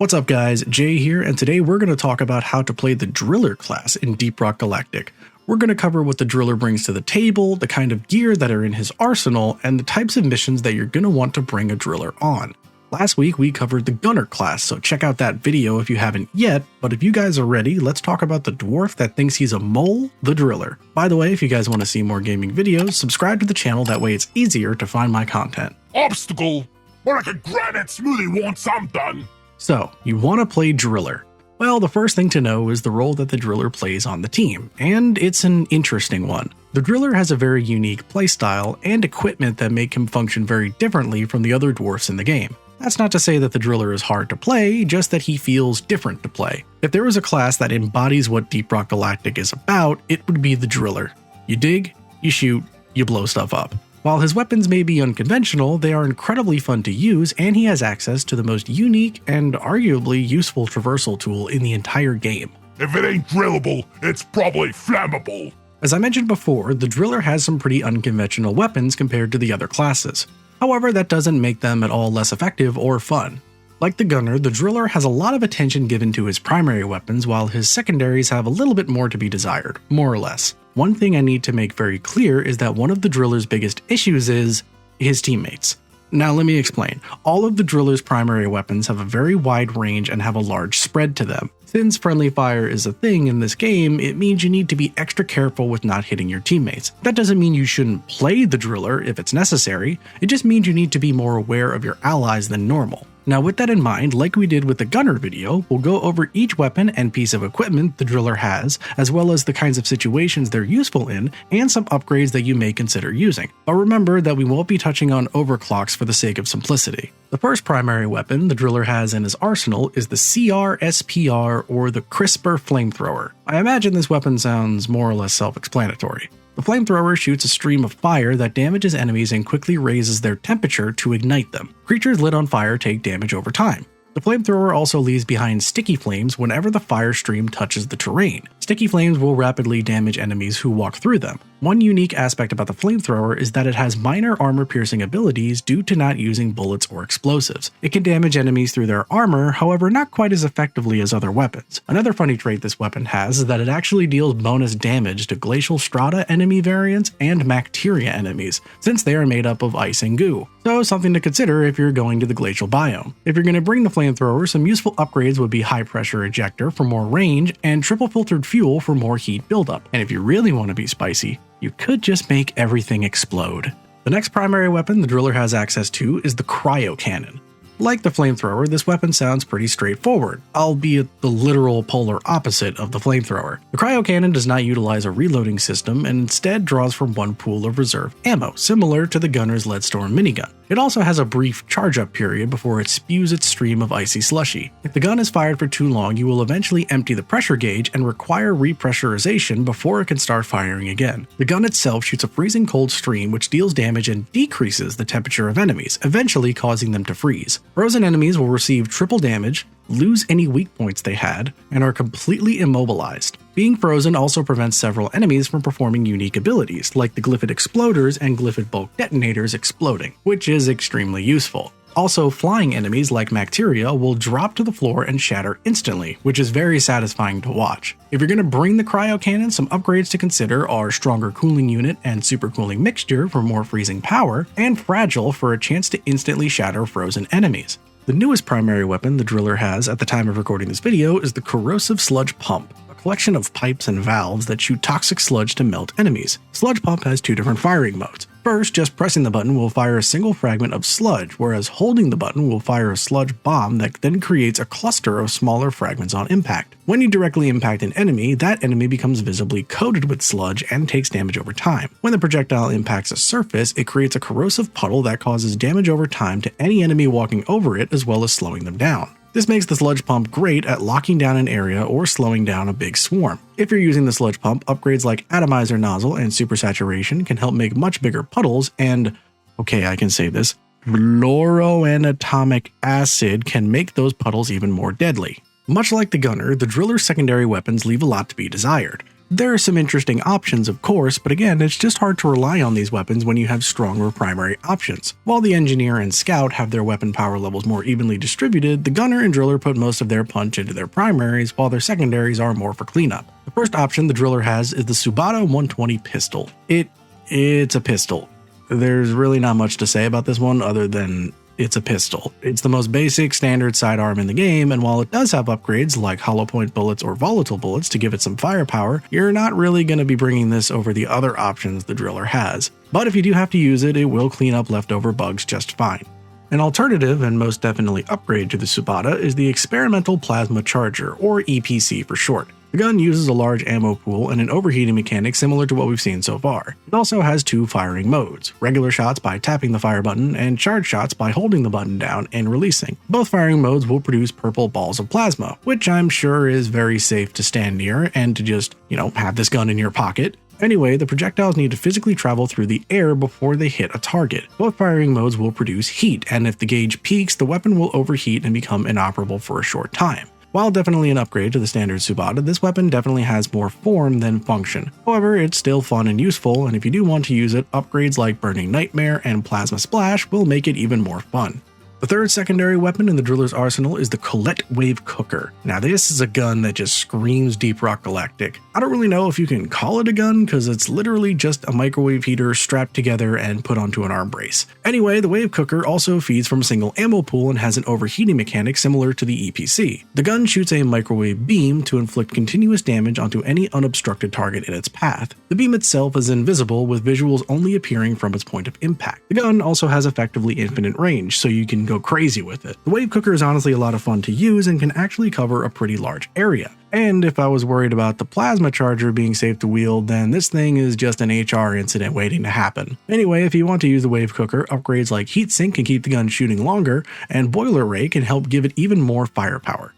What's up guys, Jay here, and today we're going to talk about how to play the Driller class in DeepRockGalactic. We're going to cover what the Driller brings to the table, the kind of gear that are in his arsenal, and the types of missions that you're going to want to bring a Driller on. Last week we covered the Gunner class, so check out that video if you haven't yet, but if you guys are ready, let's talk about the dwarf that thinks he's a mole, the Driller. By the way, if you guys want to see more gaming videos, subscribe to the channel, that way it's easier to find my content. Obstacle! More like a granite smoothie once I'm done! So, you want to play Driller. Well, the first thing to know is the role that the Driller plays on the team, and it's an interesting one. The Driller has a very unique playstyle and equipment that make him function very differently from the other dwarfs in the game. That's not to say that the Driller is hard to play, just that he feels different to play. If there was a class that embodies what DeepRockGalactic is about, it would be the Driller. You dig, you shoot, you blow stuff up. While his weapons may be unconventional, they are incredibly fun to use, and he has access to the most unique and arguably useful traversal tool in the entire game. If it ain't drillable, it's probably flammable. As I mentioned before, the Driller has some pretty unconventional weapons compared to the other classes. However, that doesn't make them at all less effective or fun. Like the Gunner, the Driller has a lot of attention given to his primary weapons, while his secondaries have a little bit more to be desired, more or less. One thing I need to make very clear is that one of the Driller's biggest issues is his teammates. Now let me explain. All of the Driller's primary weapons have a very wide range and have a large spread to them. Since friendly fire is a thing in this game, it means you need to be extra careful with not hitting your teammates. That doesn't mean you shouldn't play the Driller if it's necessary, it just means you need to be more aware of your allies than normal. Now with that in mind, like we did with the Gunner video, we'll go over each weapon and piece of equipment the Driller has, as well as the kinds of situations they're useful in, and some upgrades that you may consider using. But remember that we won't be touching on overclocks for the sake of simplicity. The first primary weapon the Driller has in his arsenal is the CR-SPR, or the Crisper Flamethrower. I imagine this weapon sounds more or less self-explanatory. The flamethrower shoots a stream of fire that damages enemies and quickly raises their temperature to ignite them. Creatures lit on fire take damage over time. The flamethrower also leaves behind sticky flames whenever the fire stream touches the terrain. Sticky flames will rapidly damage enemies who walk through them. One unique aspect about the flamethrower is that it has minor armor-piercing abilities due to not using bullets or explosives. It can damage enemies through their armor, however not quite as effectively as other weapons. Another funny trait this weapon has is that it actually deals bonus damage to Glacial Strata enemy variants and Bacteria enemies, since they are made up of ice and goo. So something to consider if you're going to the glacial biome. If you're going to bring the flamethrower, some useful upgrades would be high pressure ejector for more range and triple filtered fuel for more heat buildup. And if you really want to be spicy, you could just make everything explode. The next primary weapon the Driller has access to is the Cryo Cannon. Like the flamethrower, this weapon sounds pretty straightforward, albeit the literal polar opposite of the flamethrower. The Cryo Cannon does not utilize a reloading system and instead draws from one pool of reserve ammo, similar to the Gunner's Leadstorm minigun. It also has a brief charge-up period before it spews its stream of icy slushy. If the gun is fired for too long, you will eventually empty the pressure gauge and require repressurization before it can start firing again. The gun itself shoots a freezing cold stream which deals damage and decreases the temperature of enemies, eventually causing them to freeze. Frozen enemies will receive triple damage, lose any weak points they had, and are completely immobilized. Being frozen also prevents several enemies from performing unique abilities, like the Glyphid Exploders and Glyphid Bulk Detonators exploding, which is extremely useful. Also, flying enemies like Bacteria will drop to the floor and shatter instantly, which is very satisfying to watch. If you're going to bring the Cryo Cannon, some upgrades to consider are Stronger Cooling Unit and Supercooling Mixture for more freezing power, and Fragile for a chance to instantly shatter frozen enemies. The newest primary weapon the Driller has at the time of recording this video is the Corrosive Sludge Pump, a collection of pipes and valves that shoot toxic sludge to melt enemies. Sludge Pump has two different firing modes. First, just pressing the button will fire a single fragment of sludge, whereas holding the button will fire a sludge bomb that then creates a cluster of smaller fragments on impact. When you directly impact an enemy, that enemy becomes visibly coated with sludge and takes damage over time. When the projectile impacts a surface, it creates a corrosive puddle that causes damage over time to any enemy walking over it, as well as slowing them down. This makes the sludge pump great at locking down an area or slowing down a big swarm. If you're using the sludge pump, upgrades like atomizer nozzle and supersaturation can help make much bigger puddles, and, okay, I can say this, fluoroanatomic acid can make those puddles even more deadly. Much like the Gunner, the Driller's secondary weapons leave a lot to be desired. There are some interesting options, of course, but again, it's just hard to rely on these weapons when you have stronger primary options. While the Engineer and Scout have their weapon power levels more evenly distributed, the Gunner and Driller put most of their punch into their primaries, while their secondaries are more for cleanup. The first option the Driller has is the Subata 120 pistol. It's a pistol. There's really not much to say about this one other than it's a pistol. It's the most basic standard sidearm in the game, and while it does have upgrades like hollow point bullets or volatile bullets to give it some firepower, you're not really going to be bringing this over the other options the Driller has. But if you do have to use it, it will clean up leftover bugs just fine. An alternative and most definitely upgrade to the Subata is the Experimental Plasma Charger, or EPC for short. The gun uses a large ammo pool and an overheating mechanic similar to what we've seen so far. It also has two firing modes, regular shots by tapping the fire button and charge shots by holding the button down and releasing. Both firing modes will produce purple balls of plasma, which I'm sure is very safe to stand near and to just, have this gun in your pocket. Anyway, the projectiles need to physically travel through the air before they hit a target. Both firing modes will produce heat, and if the gauge peaks, the weapon will overheat and become inoperable for a short time. While definitely an upgrade to the standard Subata, this weapon definitely has more form than function. However, it's still fun and useful, and if you do want to use it, upgrades like Burning Nightmare and Plasma Splash will make it even more fun. The third secondary weapon in the Driller's arsenal is the Colette Wave Cooker. Now this is a gun that just screams DeepRockGalactic. I don't really know if you can call it a gun because it's literally just a microwave heater strapped together and put onto an arm brace. Anyway, the Wave Cooker also feeds from a single ammo pool and has an overheating mechanic similar to the EPC. The gun shoots a microwave beam to inflict continuous damage onto any unobstructed target in its path. The beam itself is invisible, with visuals only appearing from its point of impact. The gun also has effectively infinite range, so you can go crazy with it. The Wave Cooker is honestly a lot of fun to use and can actually cover a pretty large area. And if I was worried about the plasma charger being safe to wield, then this thing is just an HR incident waiting to happen. Anyway, if you want to use the Wave Cooker, upgrades like Heatsink can keep the gun shooting longer, and Boiler Ray can help give it even more firepower.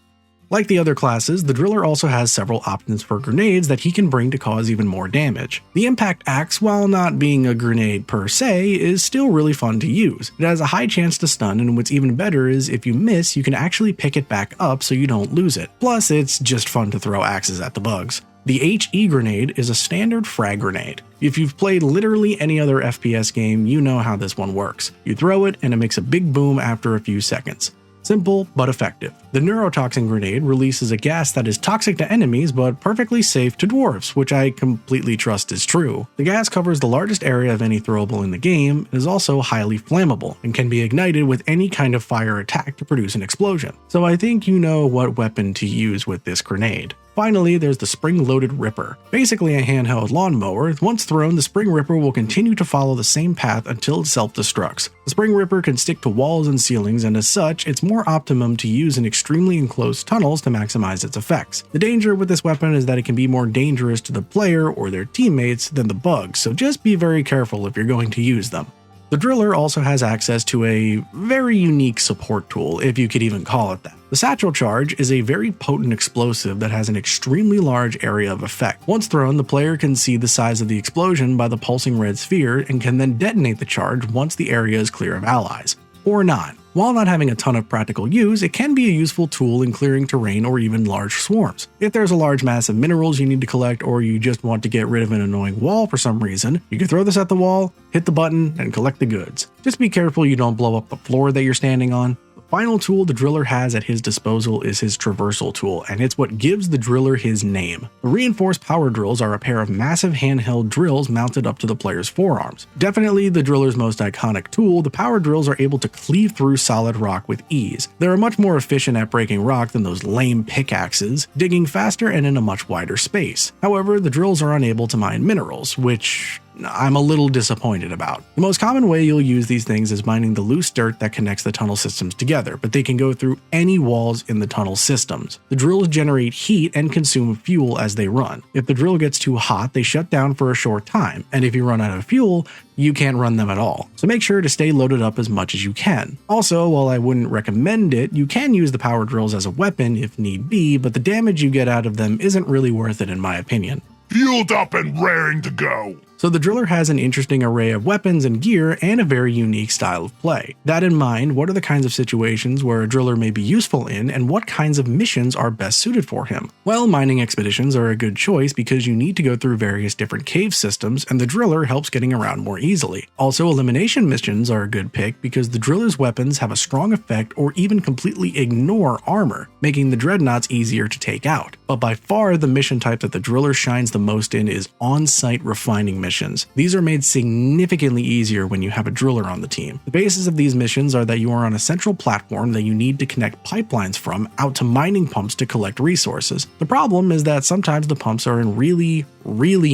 Like the other classes, the Driller also has several options for grenades that he can bring to cause even more damage. The Impact Axe, while not being a grenade per se, is still really fun to use. It has a high chance to stun, and what's even better is if you miss, you can actually pick it back up so you don't lose it. Plus, it's just fun to throw axes at the bugs. The HE grenade is a standard frag grenade. If you've played literally any other FPS game, you know how this one works. You throw it and it makes a big boom after a few seconds. Simple, but effective. The Neurotoxin Grenade releases a gas that is toxic to enemies but perfectly safe to dwarves, which I completely trust is true. The gas covers the largest area of any throwable in the game, and is also highly flammable, and can be ignited with any kind of fire attack to produce an explosion. So I think you know what weapon to use with this grenade. Finally, there's the Spring-Loaded Ripper. Basically a handheld lawnmower, once thrown, the Spring Ripper will continue to follow the same path until it self-destructs. The Spring Ripper can stick to walls and ceilings, and as such, it's more optimum to use in extremely enclosed tunnels to maximize its effects. The danger with this weapon is that it can be more dangerous to the player or their teammates than the bugs, so just be very careful if you're going to use them. The Driller also has access to a very unique support tool, if you could even call it that. The Satchel Charge is a very potent explosive that has an extremely large area of effect. Once thrown, the player can see the size of the explosion by the pulsing red sphere and can then detonate the charge once the area is clear of allies. Or not. While not having a ton of practical use, it can be a useful tool in clearing terrain or even large swarms. If there's a large mass of minerals you need to collect, or you just want to get rid of an annoying wall for some reason, you can throw this at the wall, hit the button, and collect the goods. Just be careful you don't blow up the floor that you're standing on. The final tool the Driller has at his disposal is his Traversal tool, and it's what gives the Driller his name. The reinforced power drills are a pair of massive handheld drills mounted up to the player's forearms. Definitely the Driller's most iconic tool, the power drills are able to cleave through solid rock with ease. They're much more efficient at breaking rock than those lame pickaxes, digging faster and in a much wider space. However, the drills are unable to mine minerals, which I'm a little disappointed about. The most common way you'll use these things is mining the loose dirt that connects the tunnel systems together, but they can go through any walls in the tunnel systems. The drills generate heat and consume fuel as they run. If the drill gets too hot, they shut down for a short time, and if you run out of fuel, you can't run them at all. So make sure to stay loaded up as much as you can. Also, while I wouldn't recommend it, you can use the power drills as a weapon if need be, but the damage you get out of them isn't really worth it in my opinion. Fueled up and raring to go. So the driller has an interesting array of weapons and gear and a very unique style of play. That in mind, what are the kinds of situations where a driller may be useful in, and what kinds of missions are best suited for him? Well, mining expeditions are a good choice because you need to go through various different cave systems, and the driller helps getting around more easily. Also, elimination missions are a good pick because the driller's weapons have a strong effect or even completely ignore armor, making the dreadnoughts easier to take out. But by far, the mission type that the driller shines the most in is on-site refining missions. These are made significantly easier when you have a driller on the team. The basis of these missions are that you are on a central platform that you need to connect pipelines from out to mining pumps to collect resources. The problem is that sometimes the pumps are in really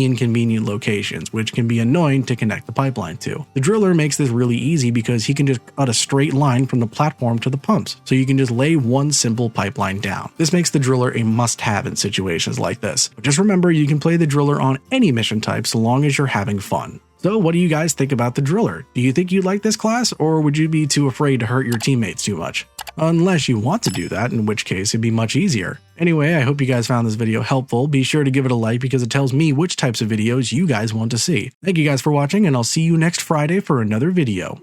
inconvenient locations, which can be annoying to connect the pipeline to. The driller makes this really easy because he can just cut a straight line from the platform to the pumps, so you can just lay one simple pipeline down. This makes the driller a must-have in situations like this. But just remember, you can play the driller on any mission type so long as you're having fun. So what do you guys think about the driller? Do you think you'd like this class, or would you be too afraid to hurt your teammates too much? Unless you want to do that, in which case it'd be much easier. Anyway, I hope you guys found this video helpful. Be sure to give it a like because it tells me which types of videos you guys want to see. Thank you guys for watching, and I'll see you next Friday for another video.